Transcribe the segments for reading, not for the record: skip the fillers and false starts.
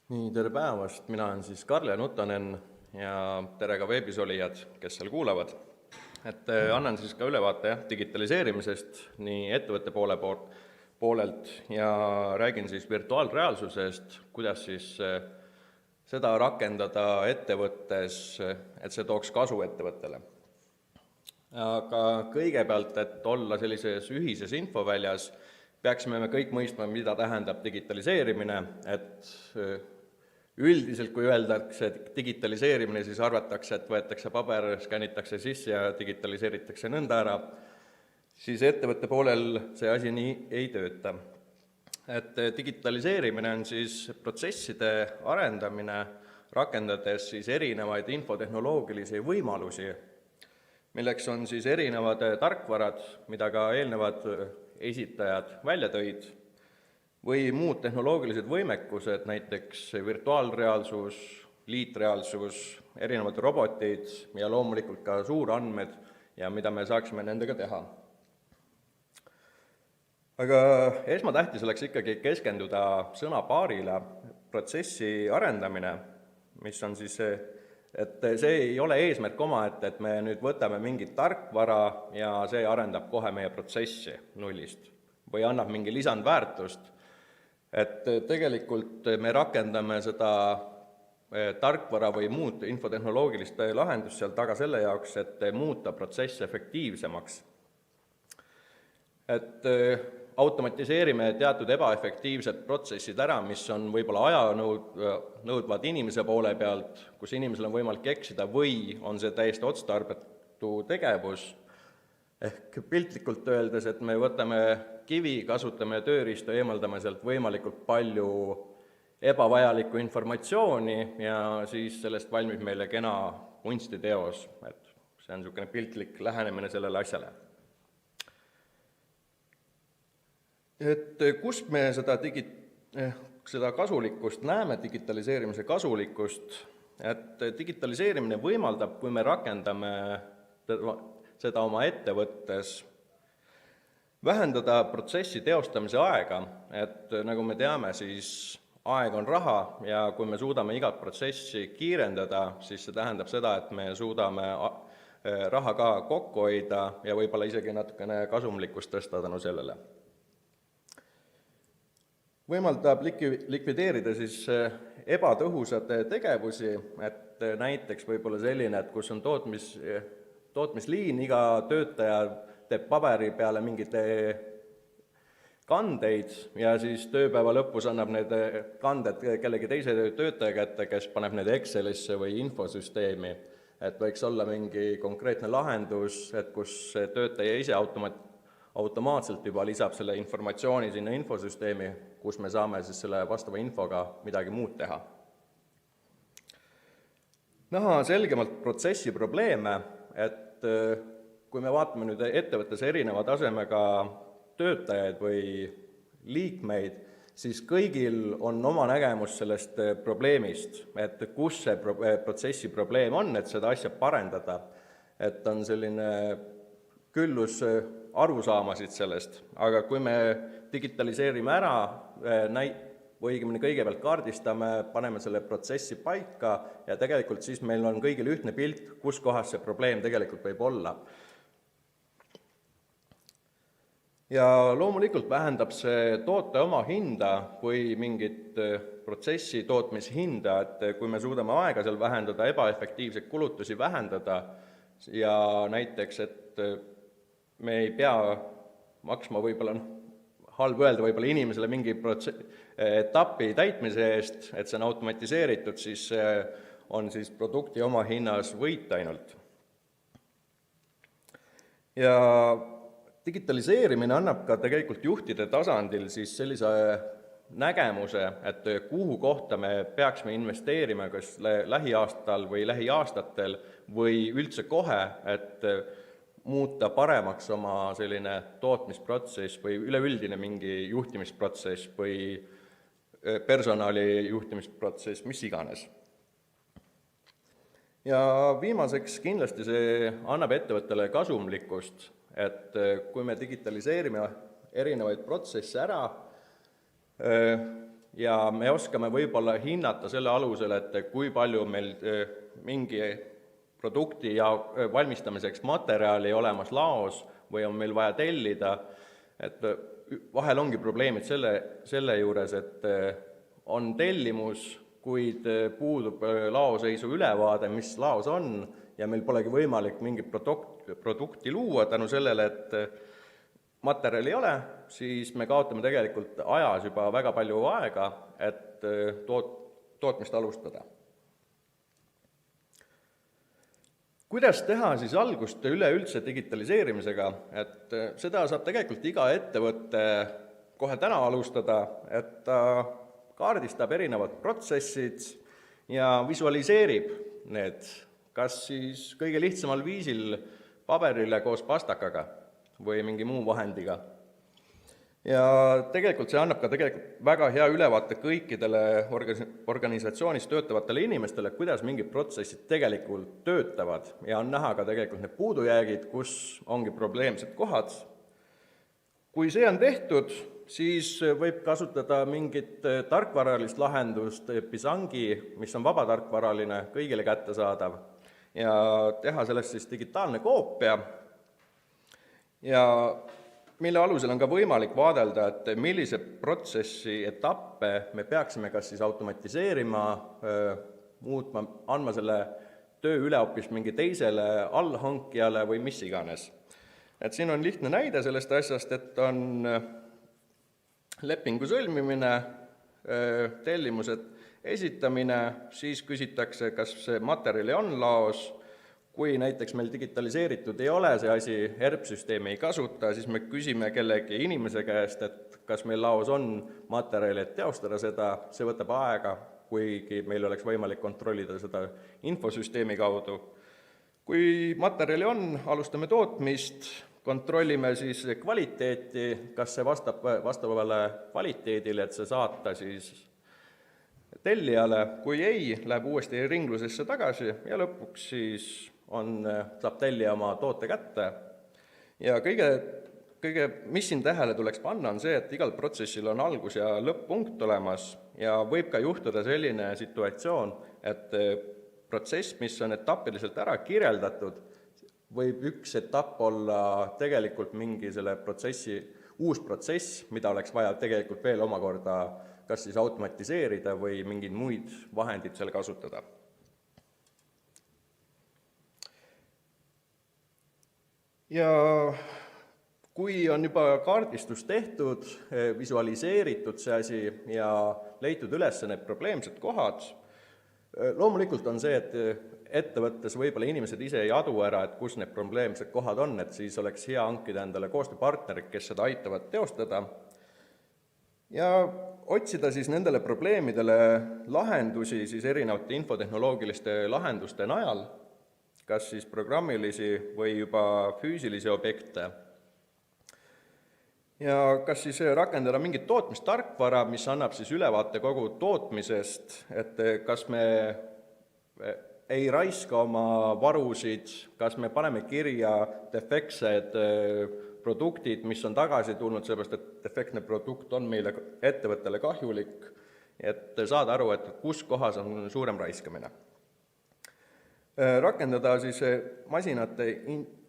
Nii, tere päevast, mina olen siis Karl Nutonen ja tere ka veebis olijad, kes seal kuulavad. Annan siis ka ülevaate digitaliseerimisest nii ettevõtte poolelt ja räägin siis virtuaalreaalsusest, kuidas siis seda rakendada ettevõttes, et see tooks kasu ettevõttele. Aga kõigepealt, et olla sellises ühises infoväljas, peaksime me kõik mõistma, mida tähendab digitaliseerimine, et üldiselt, kui öeldakse digitaliseerimine, siis arvatakse, et võetakse paber, skännitakse sisse ja digitaliseeritakse nõnda ära, siis ettevõtte poolel see asi nii ei tööta. Digitaliseerimine on siis protsesside arendamine, rakendades siis erinevaid infotehnoloogilisi võimalusi, milleks on siis erinevad tarkvarad, mida ka eelnevad esitajad välja tõid, või muud tehnoloogilised võimekused, näiteks virtuaalreaalsus, liitreaalsus, erinevad robotid ja loomulikult ka suurandmed ja mida me saaksime nendega teha. Aga esmatähtis oleks ikkagi keskenduda sõnapaarile protsessi arendamine, mis on siis et see ei ole eesmärk oma, et me nüüd võtame mingit tarkvara ja see arendab kohe meie protsessi nullist või annab mingi lisandväärtust. Et tegelikult me rakendame seda tarkvara või muud infotehnoloogilist lahendust seal taga selle jaoks, et muuta protsess efektiivsemaks. Et automatiseerime teatud ebaefektiivsed protsessid ära, mis on võib-olla ajanõudvad inimese poole pealt, kus inimesel on võimalik eksida või on see täiesti otstarbetu tegevus. Ehk piltlikult öeldes, et me võtame kivi, kasutame tööriistu, eemaldame sealt võimalikult palju ebavajalikku informatsiooni ja siis sellest valmib meile kena kunstiteos. Et see on niisugune piltlik lähenemine sellele asjale. Et kust me seda kasulikkust näeme, digitaliseerimise kasulikkust, et digitaliseerimine võimaldab, kui me rakendame seda oma ettevõttes, vähendada protsessi teostamise aega, et nagu me teame, siis aeg on raha ja kui me suudame igat protsessi kiirendada, siis see tähendab seda, et me suudame raha ka kokku hoida ja võib-olla isegi natukene kasumlikkust tõsta tänu sellele. Võimaldab likvideerida siis ebatõhusad tegevusi, et näiteks võib-olla selline, et kus on tootmisliin, iga töötaja teeb paberi peale mingeid kandeid ja siis tööpäeva lõpus annab need kanded kellegi teise töötaja kätte, kes paneb need Excelisse või infosüsteemi. Et võiks olla mingi konkreetne lahendus, et kus töötaja ise automaatselt juba lisab selle informatsiooni sinna infosüsteemi, kus me saame siis selle vastava infoga midagi muud teha. Näha selgemalt protsessi probleeme, et kui me vaatame nüüd ettevõttes erineva tasemega töötajaid või liikmeid, siis kõigil on oma nägemus sellest probleemist, et kus see protsessi probleem on, et seda asja parendada, et on selline küllus arusaamasid sellest, aga kui me digitaliseerime ära või õigemini kõigepealt kaardistame, paneme selle protsessi paika ja tegelikult siis meil on kõigil ühtne pilt, kus kohas see probleem tegelikult võib olla. Ja loomulikult vähendab see toote oma hinda või mingit protsessi tootmishinda, et kui me suudame aega seal vähendada, ebaefektiivseid kulutusi vähendada ja näiteks, et me ei pea maksma võib-olla halb öelda võib-olla inimesele mingi etapi täitmise eest, et see on automatiseeritud, siis on siis produkti oma hinnas võit ainult. Ja digitaliseerimine annab ka tegelikult juhtide tasandil siis sellise nägemuse, et kuhu kohta me peaksime investeerima, kas lähiaastal või lähiaastatel või üldse kohe, et muuta paremaks oma selline tootmisprotsess või üleüldine mingi juhtimisprotsess või personali juhtimisprotsess, mis iganes. Ja viimaseks kindlasti see annab ettevõttele kasumlikkust, et kui me digitaliseerime erinevaid protsesse ära ja me oskame võib-olla hinnata selle alusel, et kui palju meil mingi produkti ja valmistamiseks materjali olemas laos või on meil vaja tellida, et vahel ongi probleemid selle juures, et on tellimus, kuid puudub laoseisu ülevaade, mis laos on, ja meil polegi võimalik mingit produkti luua tänu sellele, et materjali ei ole, siis me kaotame tegelikult ajas juba väga palju aega, et tootmist alustada. Kuidas teha siis algust üleüldse digitaliseerimisega, et seda saab tegelikult iga ettevõtte kohe täna alustada, et ta kaardistab erinevad protsessid ja visualiseerib need, kas siis kõige lihtsamal viisil paberile koos pastakaga või mingi muu vahendiga. Ja tegelikult see annab ka väga hea ülevaate kõikidele organisatsioonis töötavatele inimestele, kuidas mingid protsessid tegelikult töötavad ja on näha ka tegelikult need puudujäägid, kus ongi probleemsed kohad. Kui see on tehtud, siis võib kasutada mingit tarkvaralist lahendust, Pisangi, mis on vabatarkvaraline, kõigile kättesaadav, ja teha sellest siis digitaalne koopia, ja mille alusel on ka võimalik vaadelda, et millise protsessi etappe me peaksime kas siis automatiseerima, muutma, andma selle töö üle hoopis mingi teisele allhankijale või mis iganes. Et siin on lihtne näide sellest asjast, et on lepingu sõlmimine, tellimused esitamine, siis küsitakse, kas see materjali on laos. Kui näiteks meil digitaliseeritud ei ole see asi, ERP-süsteemi ei kasuta, siis me küsime kellegi inimese käest, et kas meil laos on materjali, et teostada seda, see võtab aega, kuigi meil oleks võimalik kontrollida seda infosüsteemi kaudu. Kui materjali on, alustame tootmist, kontrollime siis kvaliteeti, kas see vastab vastavale kvaliteedile, et see saata siis tellijale, kui ei, läheb uuesti ringlusesse tagasi ja lõpuks siis saab tellija oma toote kätte. Ja kõige, mis siin tähele tuleks panna, on see, et igal protsessil on algus- ja lõpp-punkt olemas ja võib ka juhtuda selline situatsioon, et protsess, mis on etapiliselt ära kirjeldatud, võib üks etapp olla tegelikult mingi selle protsessi uus protsess, mida oleks vaja tegelikult veel omakorda kas siis automatiseerida või mingeid muid vahendid seal kasutada. Ja kui on juba kaardistus tehtud, visualiseeritud see asi ja leitud üles need probleemsed kohad, loomulikult on see, et ettevõttes võib-olla inimesed ise ei adu ära, et kus need probleemsed kohad on, et siis oleks hea hankida endale koostööpartnerid, kes seda aitavad teostada ja otsida siis nendele probleemidele lahendusi siis erinevate infotehnoloogiliste lahenduste najal, kas siis programmilisi või juba füüsilisi objekte. Ja kas siis rakendada mingit tootmistarkvara, mis annab siis ülevaate kogu tootmisest, et kas me ei raiska oma varusid, kas me paneme kirja defektsed produktid, mis on tagasi tulnud, sellepärast et defektne produkt on meile ettevõttele kahjulik, et saada aru, et kus kohas on suurem raiskamine. Rakendada siis masinate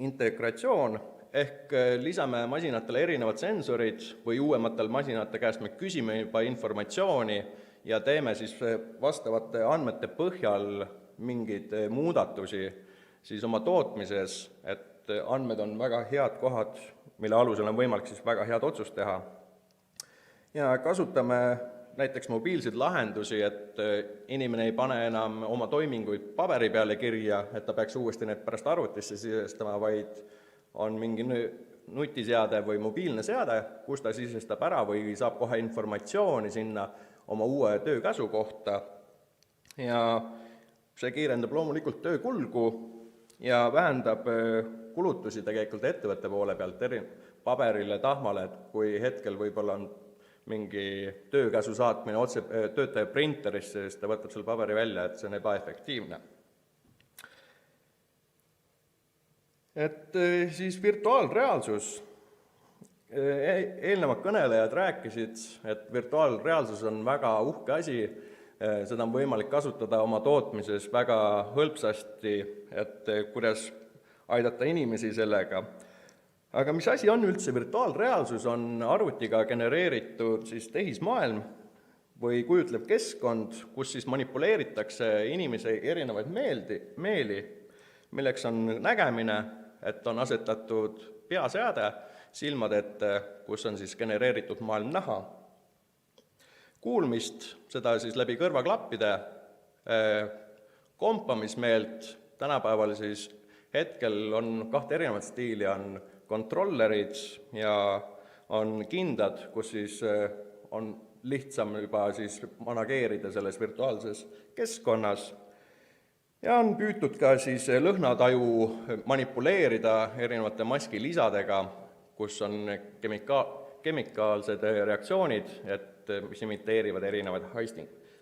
integratsioon, ehk lisame masinatele erinevad sensorid või uuematel masinate käest me küsime juba informatsiooni ja teeme siis vastavate andmete põhjal mingeid muudatusi siis oma tootmises, et andmed on väga head kohad, mille alusel on võimalik siis väga head otsust teha. Ja kasutame näiteks mobiilseid lahendusi, et inimene ei pane enam oma toiminguid paberi peale kirja, et ta peaks uuesti need pärast arvutisse sisestama, vaid on mingi nutiseade või mobiilne seade, kus ta sisestab ära või saab kohe informatsiooni sinna oma uue töökäsu kohta. Ja see kiirendab loomulikult töökulgu ja vähendab kulutusi tegelikult ettevõtte poole pealt paberile tahmale, et kui hetkel võib-olla on mingi töökäsu saatmine otse töötaja printerisse, siis ta võtab selle paberi välja, et see on ebaefektiivne. Et siis virtuaalreaalsus, Eelnevad kõnelejad rääkisid, et virtuaalreaalsus on väga uhke asi, seda on võimalik kasutada oma tootmises väga hõlpsasti, et kuidas aidata inimesi sellega. Aga mis asi on üldse virtuaalreaalsus, on arvutiga genereeritud siis tehismaailm või kujutlev keskkond, kus siis manipuleeritakse inimese erinevaid meeli, milleks on nägemine, et on asetatud peaseade silmade ette, kus on siis genereeritud maailm näha. Kuulmist, seda siis läbi kõrvaklappide, kompamismeelt, tänapäeval siis hetkel on 2 erinevat stiili, on kontrollerid ja on kindad, kus siis on lihtsam juba siis manageerida selles virtuaalses keskkonnas. Ja on püütud ka siis lõhnataju manipuleerida erinevate maskilisadega, kus on kemikaalsed reaktsioonid, mis imiteerivad erinevaid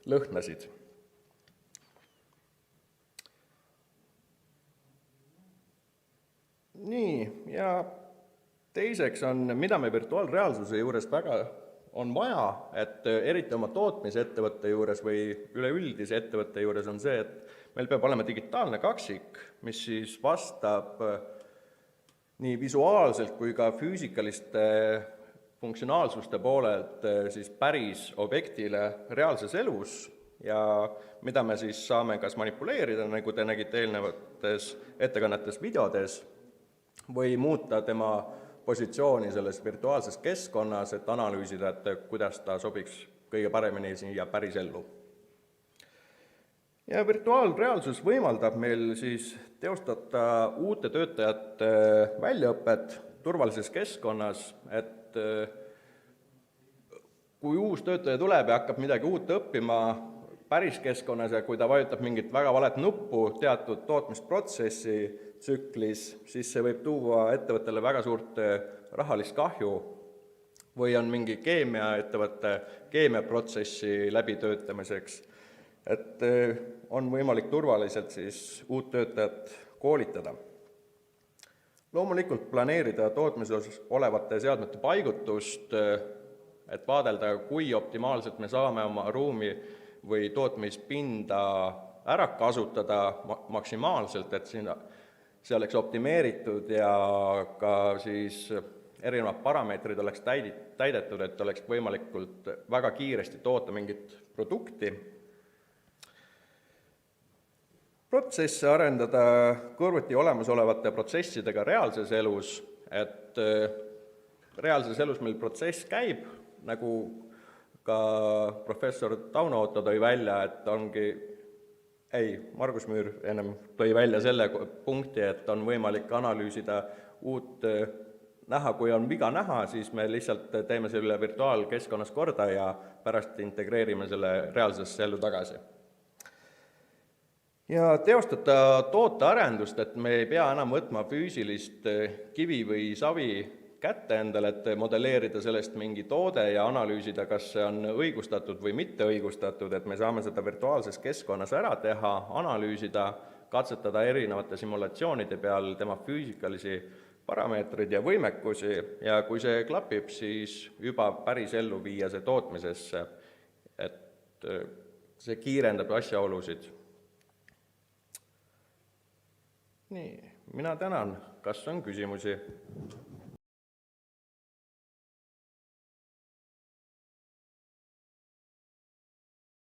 lõhnasid. Nii, ja teiseks on, mida me virtuaalreaalsuse juures väga on vaja, et eriti oma tootmisettevõtte juures või üleüldise ettevõtte juures on see, et meil peab olema digitaalne kaksik, mis siis vastab nii visuaalselt kui ka füüsikaliste funktsionaalsuste poolelt siis päris objektile reaalses elus ja mida me siis saame kas manipuleerida, nagu te nägite eelnevates ettekannetes videodes, või muuta tema positsiooni selles virtuaalses keskkonnas, et analüüsida, et kuidas ta sobiks kõige paremini siia päris ellu. Ja virtuaalreaalsus võimaldab meil siis teostada uute töötajate väljaõpet turvalises keskkonnas, et kui uus töötaja tuleb ja hakkab midagi uut õppima päris keskkonnas ja kui ta vajutab mingit väga valet nuppu teatud tootmisprotsessi tsüklis, siis see võib tuua ettevõttele väga suurt rahalist kahju või on mingi keemiaettevõtte keemiaprotsessi läbitöötamiseks, et on võimalik turvaliselt siis uut töötajat koolitada. Loomulikult planeerida tootmises olevate seadmete paigutust, et vaadelda, kui optimaalselt me saame oma ruumi või tootmispinda ära kasutada maksimaalselt, et see oleks optimeeritud ja ka siis erinevad parameetrid oleks täidetud, et oleks võimalikult väga kiiresti toota mingit produkti. Protsesse arendada kõrvuti olemasolevate protsessidega reaalses elus, et reaalses elus meil protsess käib, nagu ka professor Tauno Otto tõi välja, et Margus Müür ennem tõi välja selle punkti, et on võimalik analüüsida uut näha, kui on viga näha, siis me lihtsalt teeme selle virtuaalkeskkonnas korda ja pärast integreerime selle reaalsesse ellu tagasi. Ja teostada tootearendust, et me ei pea enam võtma füüsilist kivi või savi kätte endale, et modelleerida sellest mingi toode ja analüüsida, kas see on õigustatud või mitte õigustatud, et me saame seda virtuaalses keskkonnas ära teha, analüüsida, katsetada erinevate simulatsioonide peal tema füüsikalisi parameetrid ja võimekusi ja kui see klapib, siis juba päris ellu viia see tootmisesse, et see kiirendab asjaolusid. Nii, mina tänan, kas on küsimusi?